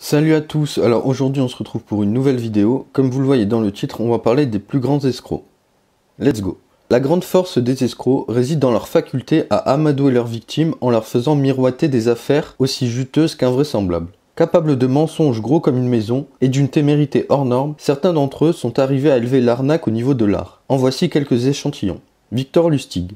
Salut à tous, alors aujourd'hui on se retrouve pour une nouvelle vidéo. Comme vous le voyez dans le titre, on va parler des plus grands escrocs. Let's go. La grande force des escrocs réside dans leur faculté à amadouer leurs victimes en leur faisant miroiter des affaires aussi juteuses qu'invraisemblables. Capables de mensonges gros comme une maison et d'une témérité hors norme, certains d'entre eux sont arrivés à élever l'arnaque au niveau de l'art. En voici quelques échantillons. Victor Lustig.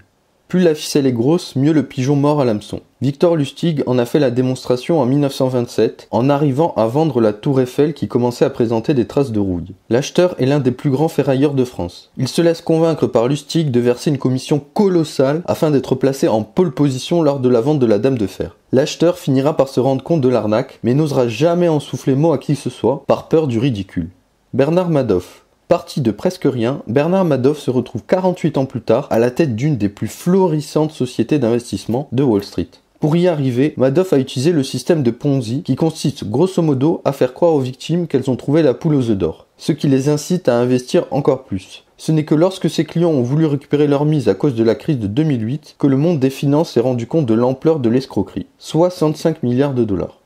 Plus la ficelle est grosse, mieux le pigeon mord à l'hameçon. Victor Lustig en a fait la démonstration en 1927, en arrivant à vendre la tour Eiffel qui commençait à présenter des traces de rouille. L'acheteur est l'un des plus grands ferrailleurs de France. Il se laisse convaincre par Lustig de verser une commission colossale afin d'être placé en pole position lors de la vente de la Dame de Fer. L'acheteur finira par se rendre compte de l'arnaque, mais n'osera jamais en souffler mot à qui que ce soit, par peur du ridicule. Bernard Madoff. Parti de presque rien, Bernard Madoff se retrouve 48 ans plus tard à la tête d'une des plus florissantes sociétés d'investissement de Wall Street. Pour y arriver, Madoff a utilisé le système de Ponzi qui consiste grosso modo à faire croire aux victimes qu'elles ont trouvé la poule aux œufs d'or, ce qui les incite à investir encore plus. Ce n'est que lorsque ses clients ont voulu récupérer leur mise à cause de la crise de 2008 que le monde des finances s'est rendu compte de l'ampleur de l'escroquerie, 65 milliards de dollars.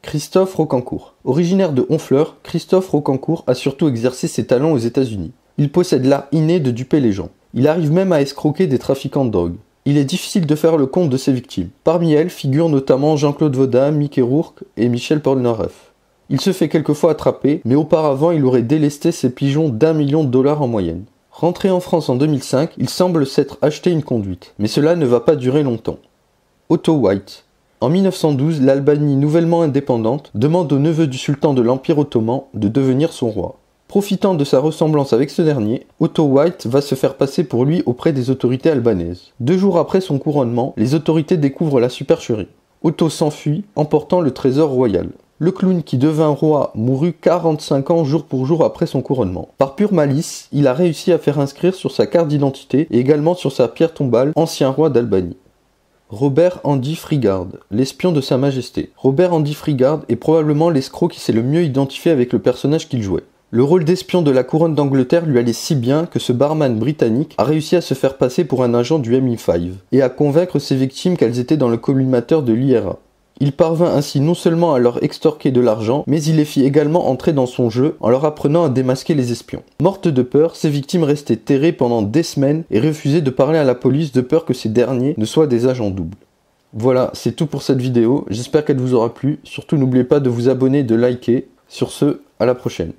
Christophe Rocancourt. Originaire de Honfleur, Christophe Rocancourt a surtout exercé ses talents aux États-Unis. Il possède l'art inné de duper les gens. Il arrive même à escroquer des trafiquants de drogue. Il est difficile de faire le compte de ses victimes. Parmi elles figurent notamment Jean-Claude Voda, Mickey Rourke et Michel Polnareff. Il se fait quelquefois attraper, mais auparavant il aurait délesté ses pigeons d'1 million de dollars en moyenne. Rentré en France en 2005, il semble s'être acheté une conduite, mais cela ne va pas durer longtemps. Otto White. En 1912, l'Albanie nouvellement indépendante demande au neveu du sultan de l'Empire ottoman de devenir son roi. Profitant de sa ressemblance avec ce dernier, Otto White va se faire passer pour lui auprès des autorités albanaises. 2 jours après son couronnement, les autorités découvrent la supercherie. Otto s'enfuit, emportant le trésor royal. Le clown qui devint roi mourut 45 ans jour pour jour après son couronnement. Par pure malice, il a réussi à faire inscrire sur sa carte d'identité et également sur sa pierre tombale « Ancien roi d'Albanie ». Robert Andy Frigard, l'espion de Sa Majesté. Robert Andy Frigard est probablement l'escroc qui s'est le mieux identifié avec le personnage qu'il jouait. Le rôle d'espion de la couronne d'Angleterre lui allait si bien que ce barman britannique a réussi à se faire passer pour un agent du MI5 et à convaincre ses victimes qu'elles étaient dans le collimateur de l'IRA. Il parvint ainsi non seulement à leur extorquer de l'argent, mais il les fit également entrer dans son jeu en leur apprenant à démasquer les espions. Mortes de peur, ces victimes restaient terrées pendant des semaines et refusaient de parler à la police de peur que ces derniers ne soient des agents doubles. Voilà, c'est tout pour cette vidéo, j'espère qu'elle vous aura plu. Surtout n'oubliez pas de vous abonner et de liker. Sur ce, à la prochaine.